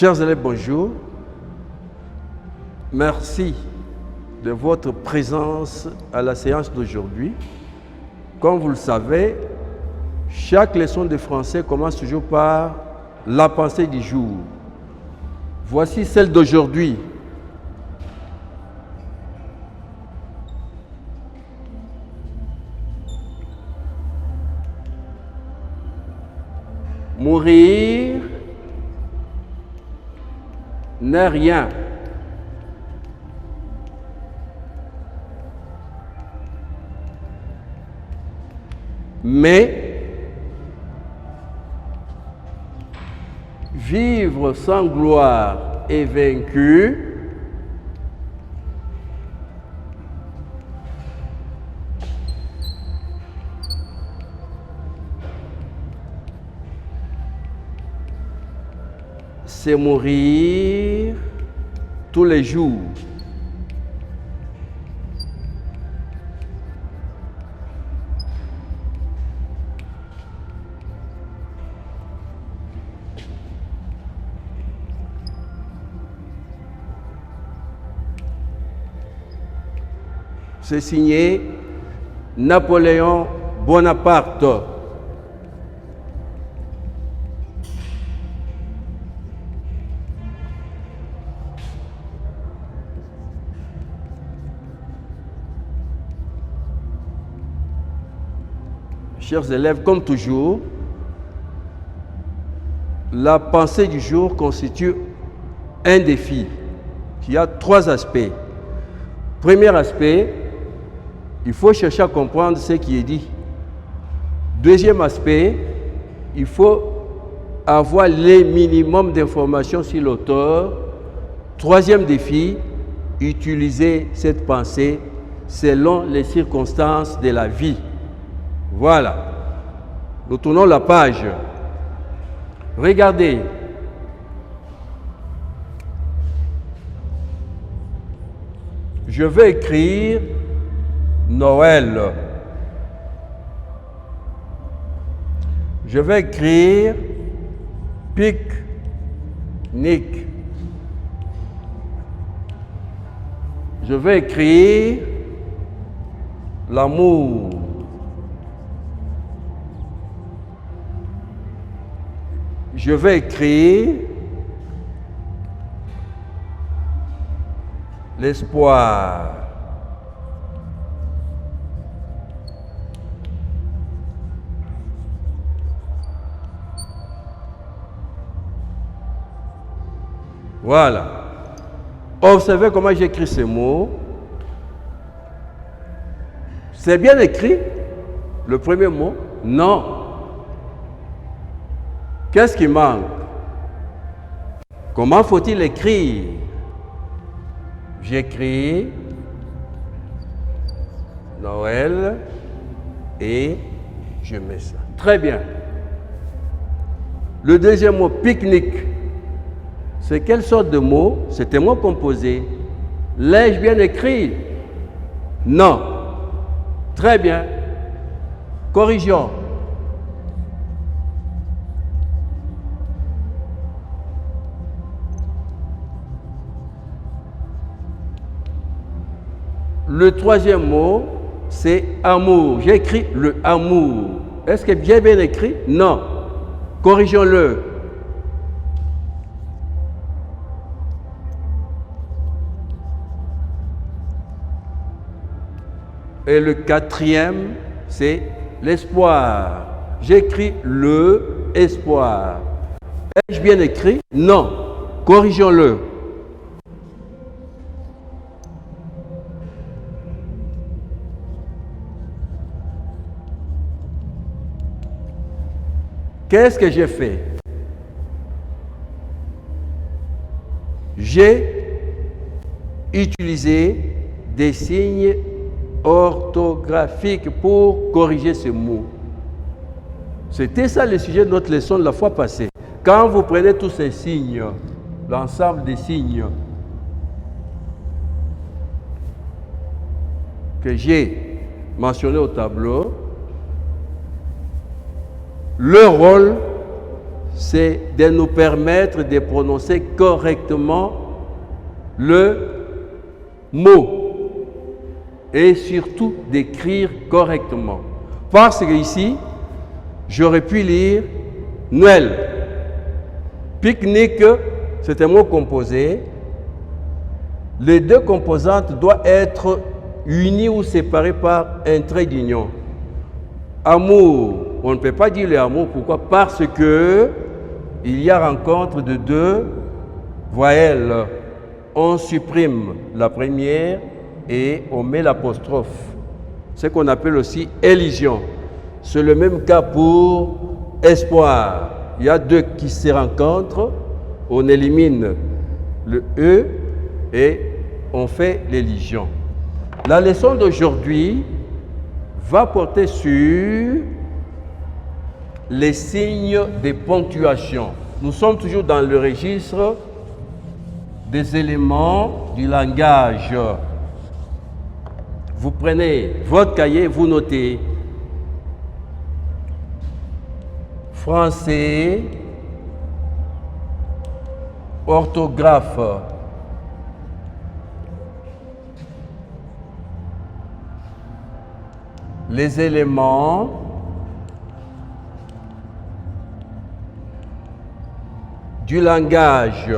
Chers élèves, bonjour. Merci de votre présence à la séance d'aujourd'hui. Comme vous le savez, chaque leçon de français commence toujours par la pensée du jour. Voici celle d'aujourd'hui. Mourir n'est rien. Mais vivre sans gloire et vaincu, c'est mourir tous les jours. C'est signé Napoléon Bonaparte. Chers élèves, comme toujours, la pensée du jour constitue un défi qui a trois aspects. Premier aspect, il faut chercher à comprendre ce qui est dit. Deuxième aspect, il faut avoir les minimums d'informations sur l'auteur. Troisième défi, utiliser cette pensée selon les circonstances de la vie. Voilà. Nous tournons la page. Regardez. Je vais écrire Noël. Je vais écrire pique-nique. Je vais écrire l'amour. Je vais écrire l'espoir. Voilà. Observez comment j'écris ces mots. C'est bien écrit, le premier mot? Non. Qu'est-ce qui manque? Comment faut-il écrire? J'écris Noël et je mets ça. Très bien. Le deuxième mot, pique-nique. C'est quelle sorte de mot? C'est un mot composé. L'ai-je bien écrit? Non. Très bien. Corrigeons. Le troisième mot, c'est amour. J'ai écrit le amour. Est-ce que j'ai bien écrit? Non. Corrigeons-le. Et le quatrième, c'est l'espoir. J'écris le espoir. Ai-je bien écrit? Non. Corrigeons-le. Qu'est-ce que j'ai fait? J'ai utilisé des signes orthographiques pour corriger ce mot. C'était ça le sujet de notre leçon de la fois passée. Quand vous prenez tous ces signes, l'ensemble des signes que j'ai mentionnés au tableau, leur rôle, c'est de nous permettre de prononcer correctement le mot et surtout d'écrire correctement. Parce que ici, j'aurais pu lire Noël. Pique-nique, c'est un mot composé. Les deux composantes doivent être unies ou séparées par un trait d'union. Amour, on ne peut pas dire le amour. Pourquoi? Parce que il y a rencontre de deux voyelles. On supprime la première et on met l'apostrophe. Ce qu'on appelle aussi élision. C'est le même cas pour espoir. Il y a deux qui se rencontrent, on élimine le E et on fait l'élision. La leçon d'aujourd'hui va porter sur les signes de ponctuation. Nous sommes toujours dans le registre des éléments du langage. Vous prenez votre cahier, vous notez français, orthographe, les éléments du langage.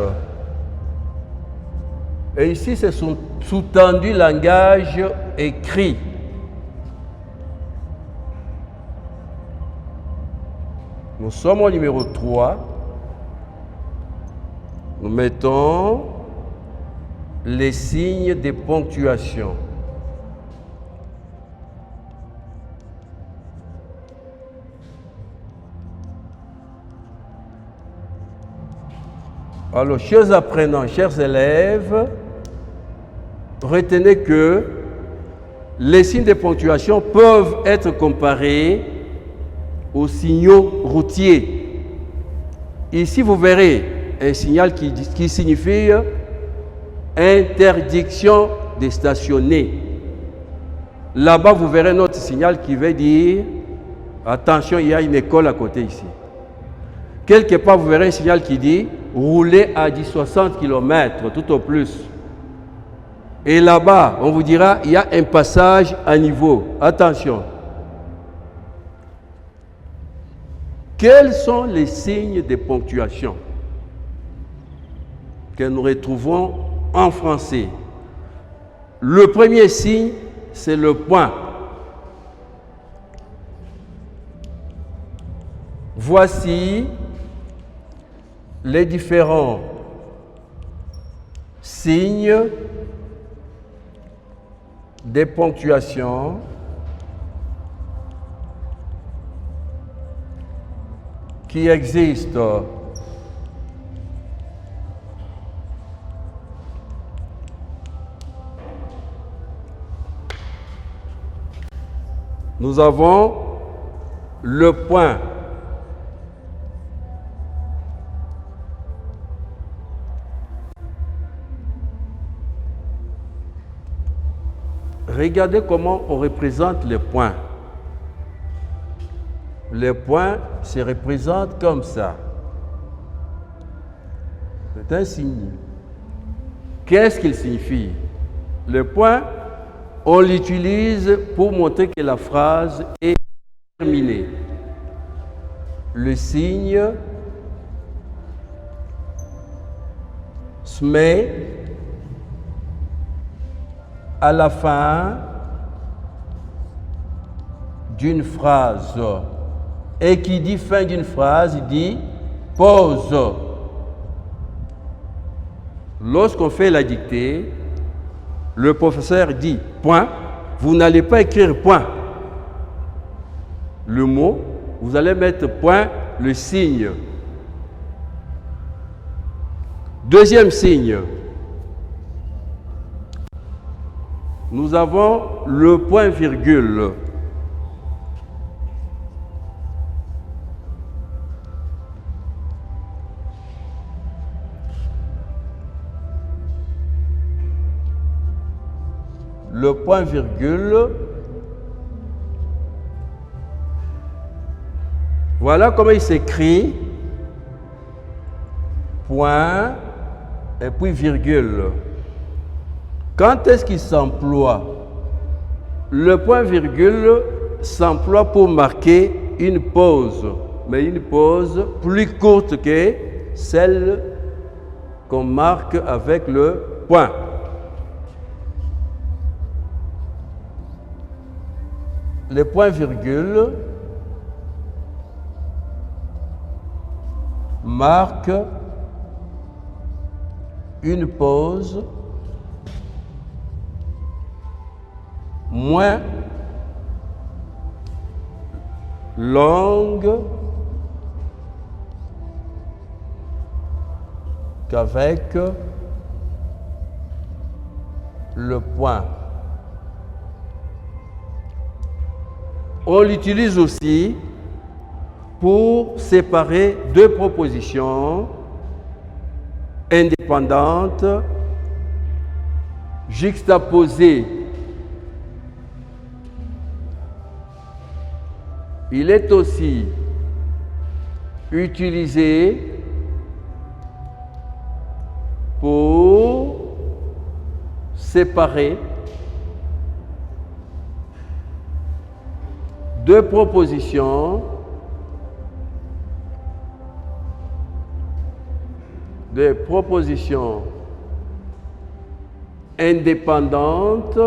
Et ici, c'est sous-tendu langage écrit. Nous sommes au numéro 3. Nous mettons les signes de ponctuation. Alors, chers apprenants, chers élèves, retenez que les signes de ponctuation peuvent être comparés aux signaux routiers. Ici, vous verrez un signal qui signifie interdiction de stationner. Là-bas, vous verrez notre signal qui veut dire attention, il y a une école à côté ici. Quelque part, vous verrez un signal qui dit rouler à 60 km, tout au plus. Et là-bas, on vous dira il y a un passage à niveau. Attention. Quels sont les signes de ponctuation que nous retrouvons en français? Le premier signe, c'est le point. Voici les différents signes de ponctuation qui existent. Nous avons le point. Regardez comment on représente les points. Les points se représentent comme ça. C'est un signe. Qu'est-ce qu'il signifie? Le point, on l'utilise pour montrer que la phrase est terminée. Le signe se met à la fin d'une phrase. Et qui dit fin d'une phrase, il dit pause. Lorsqu'on fait la dictée, le professeur dit point, vous n'allez pas écrire point. Le mot, vous allez mettre point, le signe. Deuxième signe. Nous avons le point virgule. Le point virgule. Voilà comment il s'écrit. point et puis virgule. Quand est-ce qu'il s'emploie? Le point virgule s'emploie pour marquer une pause, mais une pause plus courte que celle qu'on marque avec le point. Le point virgule marque une pause moins longue qu'avec le point. On l'utilise aussi pour séparer deux propositions indépendantes, juxtaposées. Il est aussi utilisé pour séparer deux propositions indépendantes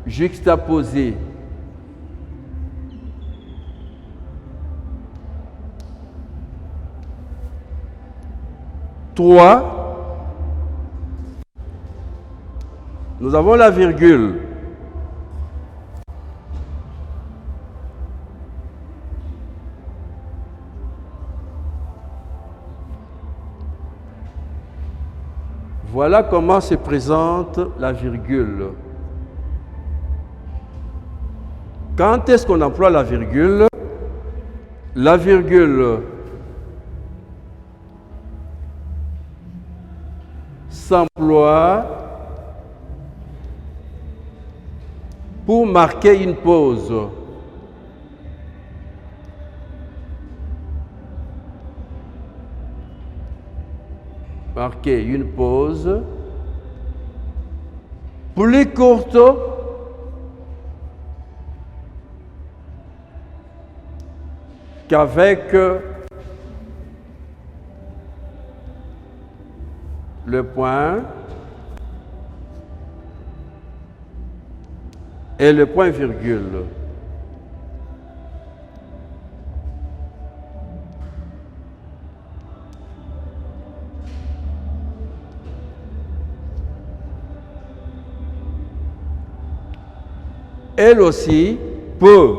juxtaposées. Trois, nous avons la virgule. Voilà comment se présente la virgule. Quand est-ce qu'on emploie la virgule? La virgule s'emploie pour marquer une pause. Marquer une pause plus courte qu'avec le point et le point virgule. Elle aussi peut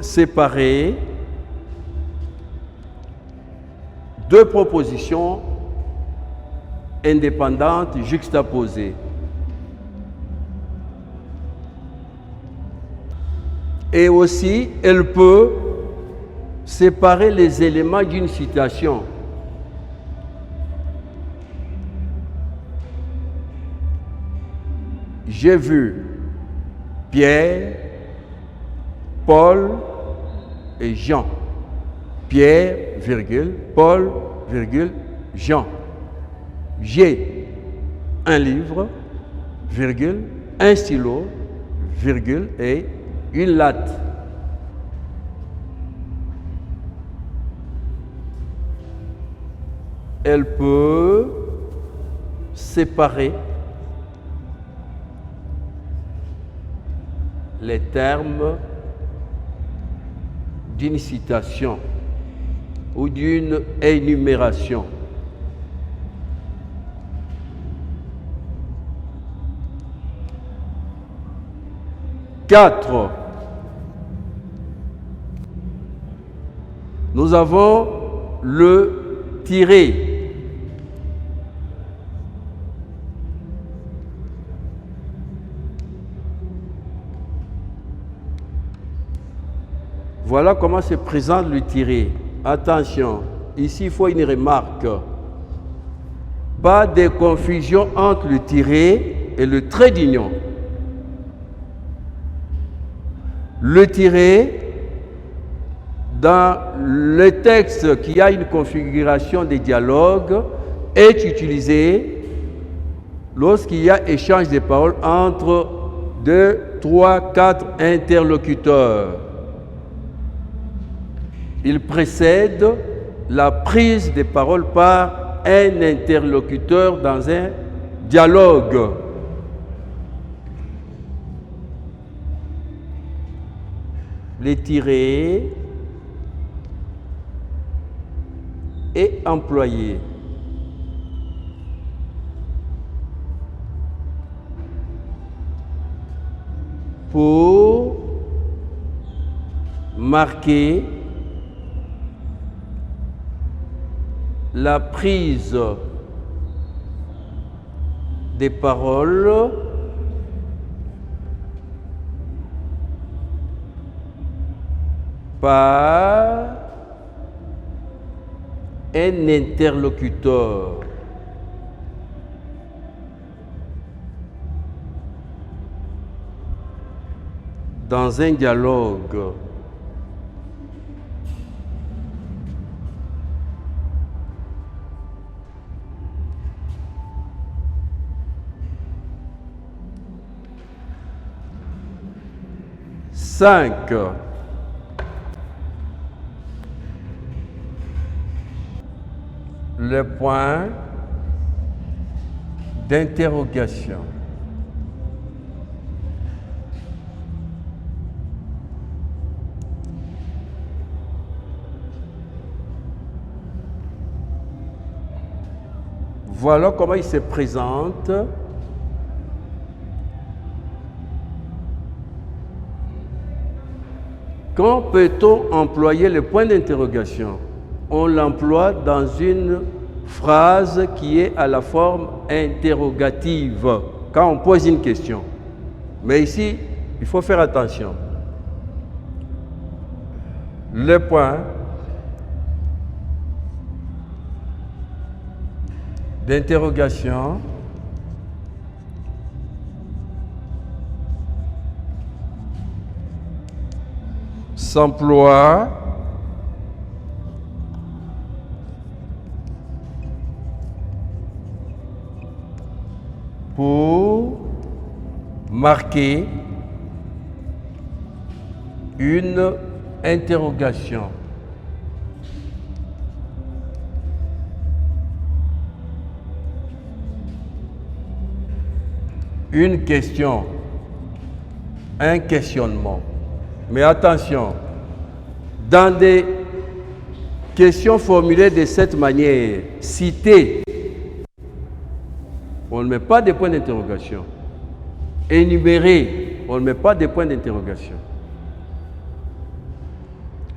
séparer deux propositions indépendantes juxtaposées. Et aussi, elle peut séparer les éléments d'une citation. J'ai vu Pierre, Paul et Jean. Pierre, virgule, Paul, virgule, Jean. J'ai un livre, virgule, un stylo, virgule, et une latte. Elle peut séparer les termes d'une citation ou d'une énumération. Quatre. Nous avons le tiré. Voilà comment se présente le tiré. Attention, ici il faut une remarque. Pas de confusion entre le tiré et le trait d'union. Le tiré, dans le texte qui a une configuration de dialogue est utilisé lorsqu'il y a échange de paroles entre 2, 3, 4 interlocuteurs. Il précède la prise de parole par un interlocuteur dans un dialogue. Les tirés et employés. Pour marquer la prise des paroles par un interlocuteur. Dans un dialogue. Cinq. Le point d'interrogation. Voilà comment il se présente. Quand peut-on employer le point d'interrogation? On l'emploie dans une phrase qui est à la forme interrogative, quand on pose une question. Mais ici, il faut faire attention. Le point d'interrogation s'emploie pour marquer une interrogation. Une question, un questionnement. Mais attention, dans des questions formulées de cette manière, citées, on ne met pas de points d'interrogation. Énumérées, on ne met pas de points d'interrogation.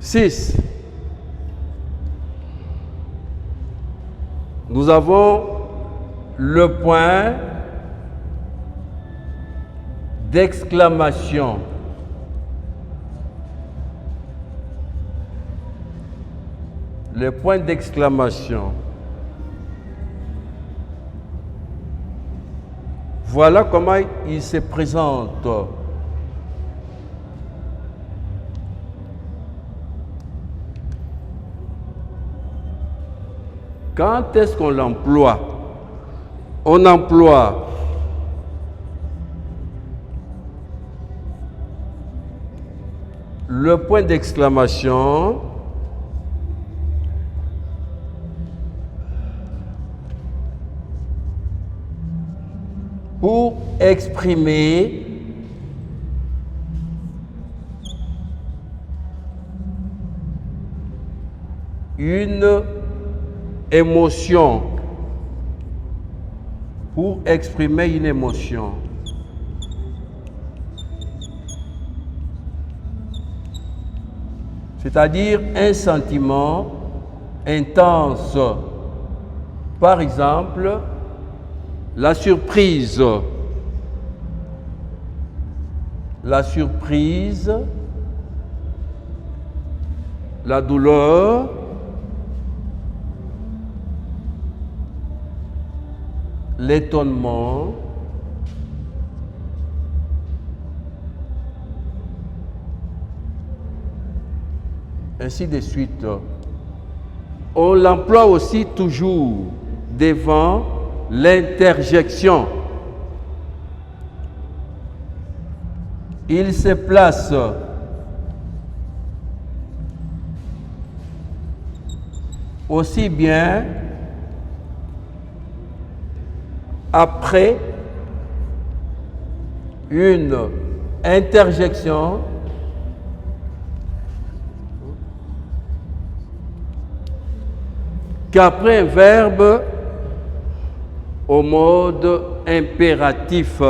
6. Nous avons le point d'exclamation. Le point d'exclamation. Voilà comment il se présente. Quand est-ce qu'on l'emploie? On emploie le point d'exclamation pour exprimer une émotion. Pour exprimer une émotion. C'est-à-dire un sentiment intense. Par exemple, la surprise. La surprise, la douleur, l'étonnement, ainsi de suite. On l'emploie aussi toujours devant l'interjection. Il se place aussi bien après une interjection qu'après un verbe au mode impératif.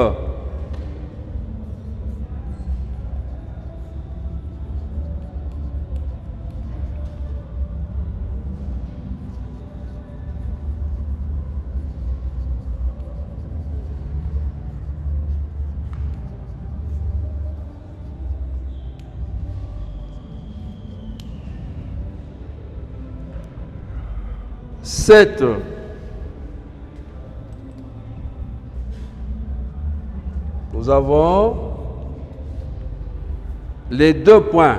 Sept. Nous avons les 2 points.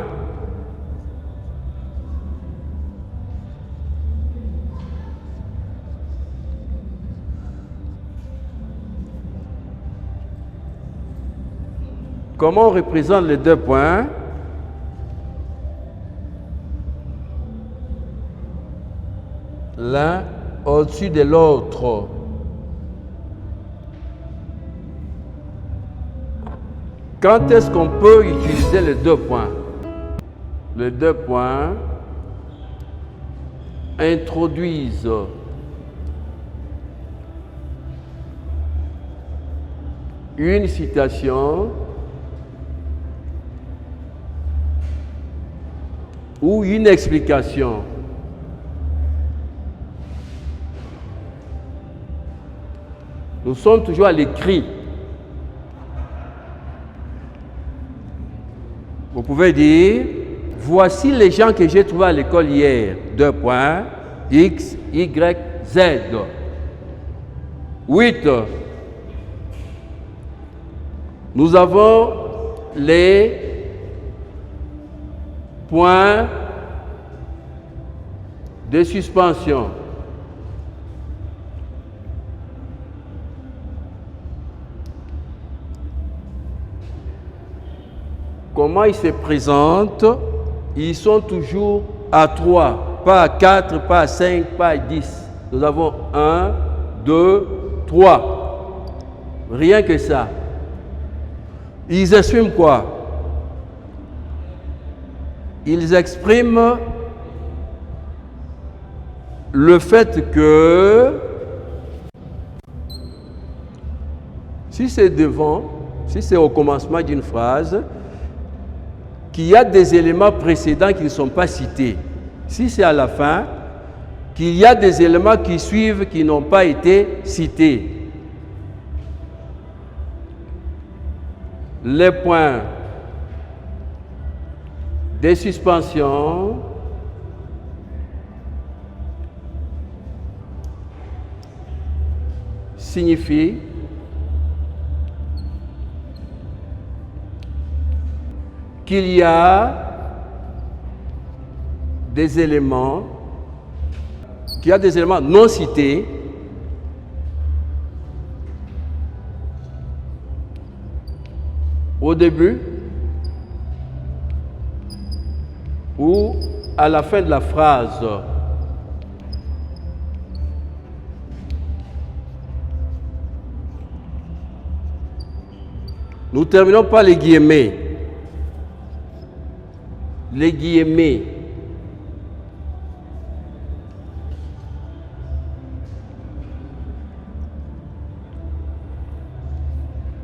Comment on représente les 2 points? L'un au-dessus de l'autre. Quand est-ce qu'on peut utiliser les 2 points? Les 2 points introduisent une citation ou une explication. Nous sommes toujours à l'écrit. Vous pouvez dire, voici les gens que j'ai trouvés à l'école hier. 2 points, X, Y, Z. 8. Nous avons les points de suspension. Comment ils se présentent? Ils sont toujours à 3, pas à 4, pas à 5, pas à 10. Nous avons 1, 2, 3. Rien que ça. Ils expriment quoi? Ils expriment le fait que si c'est devant, si c'est au commencement d'une phrase, qu'il y a des éléments précédents qui ne sont pas cités. Si c'est à la fin, qu'il y a des éléments qui suivent qui n'ont pas été cités. Les points de suspension signifient qu'il y a des éléments, non cités au début ou à la fin de la phrase. Nous terminons par les guillemets. Les guillemets.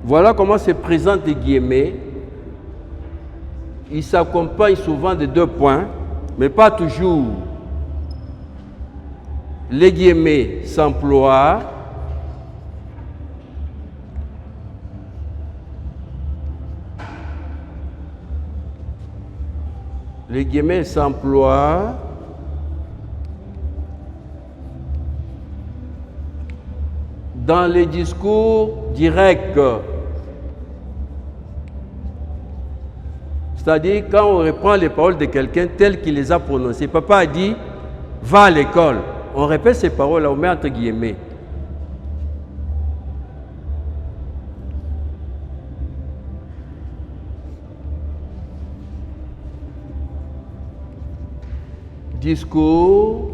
Voilà comment se présentent les guillemets. Ils s'accompagnent souvent de 2 points, mais pas toujours. Les guillemets s'emploient dans les discours directs. C'est-à-dire quand on reprend les paroles de quelqu'un telles qu'il les a prononcées. Papa a dit, va à l'école. On répète ces paroles-là, on met entre guillemets. Discours.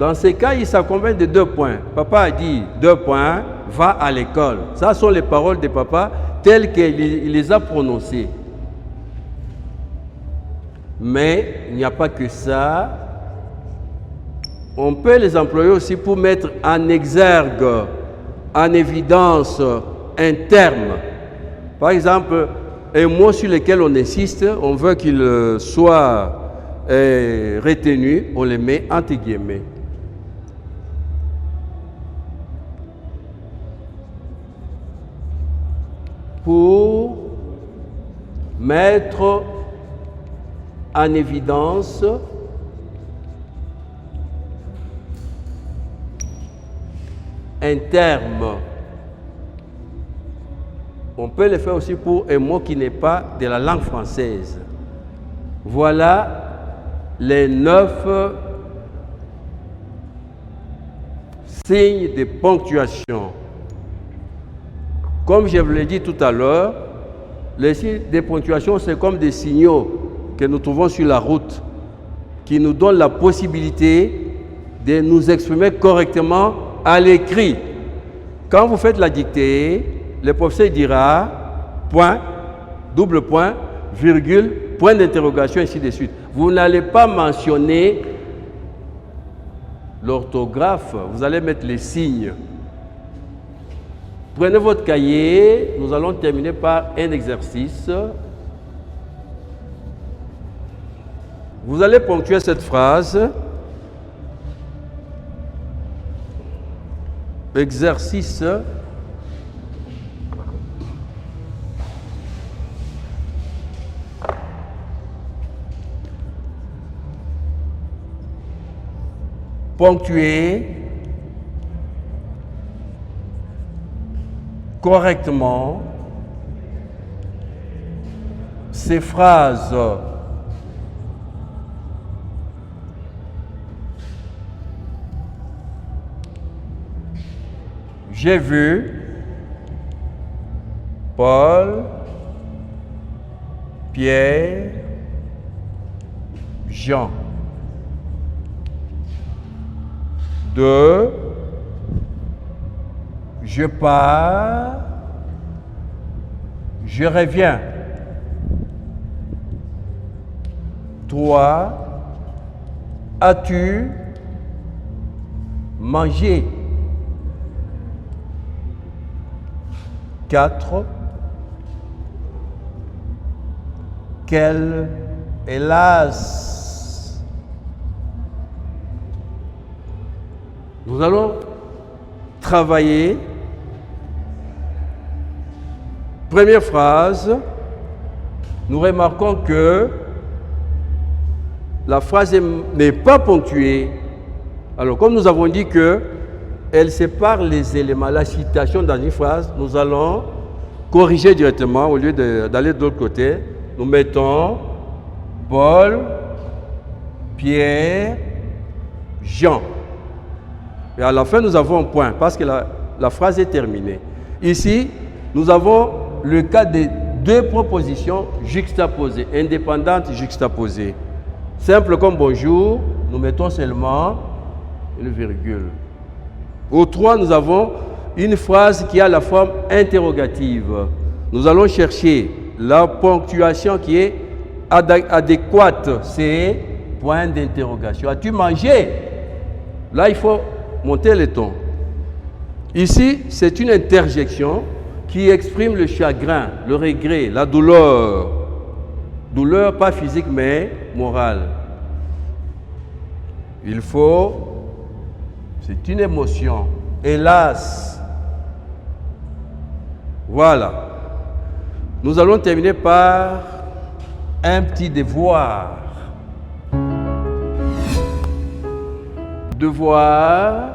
Dans ces cas, il s'accompagne de 2 points. Papa a dit 2 points, va à l'école. Ça sont les paroles de papa telles qu'il les a prononcées. Mais il n'y a pas que ça. On peut les employer aussi pour mettre en exergue, en évidence, un terme. Par exemple, un mot sur lequel on insiste, on veut qu'il soit retenu, on le met entre guillemets. Pour mettre en évidence un terme. On peut le faire aussi pour un mot qui n'est pas de la langue française. Voilà les 9 signes de ponctuation. Comme je vous l'ai dit tout à l'heure, les signes de ponctuation, c'est comme des signaux que nous trouvons sur la route, qui nous donnent la possibilité de nous exprimer correctement à l'écrit. Quand vous faites la dictée, le professeur dira point, double point, virgule, point d'interrogation, ainsi de suite. Vous n'allez pas mentionner l'orthographe, vous allez mettre les signes. Prenez votre cahier, nous allons terminer par un exercice. Vous allez ponctuer cette phrase. Exercice. Ponctuer correctement ces phrases. J'ai vu Paul, Pierre, Jean. 2, je pars, je reviens. 3, as-tu mangé? 4, quel hélas. Nous allons travailler. Première phrase, nous remarquons que la phrase n'est pas ponctuée. Alors, comme nous avons dit que elle sépare les éléments, la citation dans une phrase, nous allons corriger directement au lieu d'aller de l'autre côté. Nous mettons Paul, Pierre, Jean. Et à la fin, nous avons un point parce que la phrase est terminée. Ici, nous avons le cas de 2 propositions juxtaposées, indépendantes juxtaposées. Simple comme bonjour, nous mettons seulement une virgule. Au 3, nous avons une phrase qui a la forme interrogative. Nous allons chercher la ponctuation qui est adéquate. C'est point d'interrogation. As-tu mangé? Là, il faut monter le ton. Ici, c'est une interjection qui exprime le chagrin, le regret, la douleur. Douleur pas physique, mais morale. Il faut, c'est une émotion. Hélas. Voilà. Nous allons terminer par un petit devoir. Devoir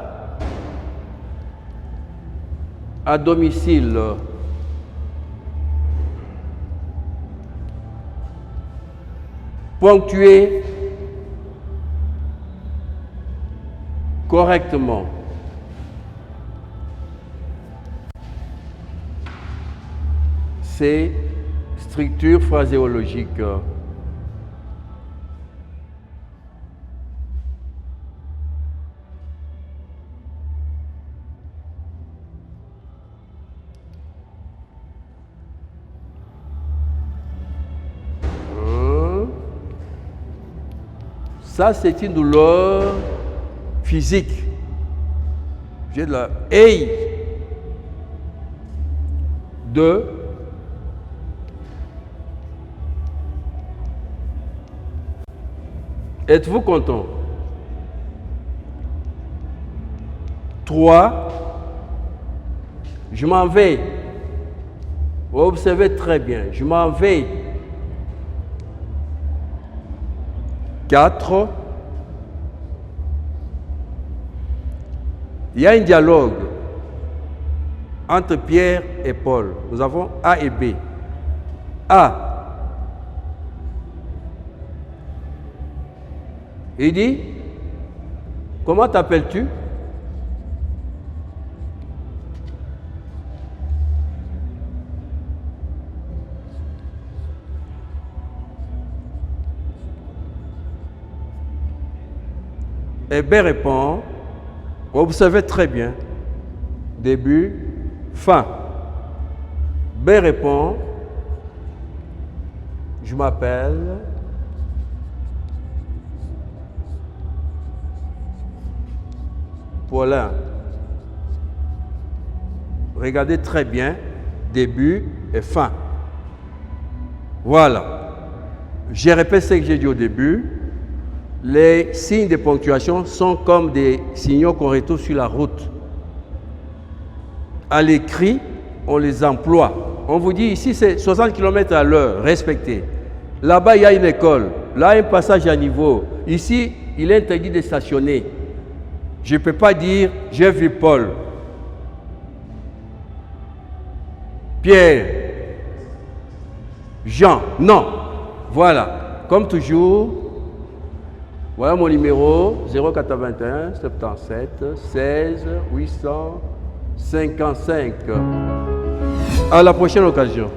à domicile. ponctuer correctement. Ces structures phraséologiques. Ça, c'est une douleur physique. J'ai de la hey. 2. Êtes-vous content? 3. Je m'en vais. Vous observez très bien. Je m'en vais. 4. Il y a un dialogue entre Pierre et Paul. Nous avons A et B. A. Il dit, comment t'appelles-tu? Et B répond, vous observez très bien, début, fin. B répond, je m'appelle Paulin. Regardez très bien, début et fin. Voilà. Je répète ce que j'ai dit au début. Les signes de ponctuation sont comme des signaux qu'on retrouve sur la route. À l'écrit, on les emploie. On vous dit ici c'est 60 km à l'heure, respectez. Là-bas, il y a une école. Là, un passage à niveau. Ici, il est interdit de stationner. Je ne peux pas dire j'ai vu Paul. Pierre. Jean. Non. Voilà. Comme toujours. Voilà mon numéro 081 77 16 855. À la prochaine occasion.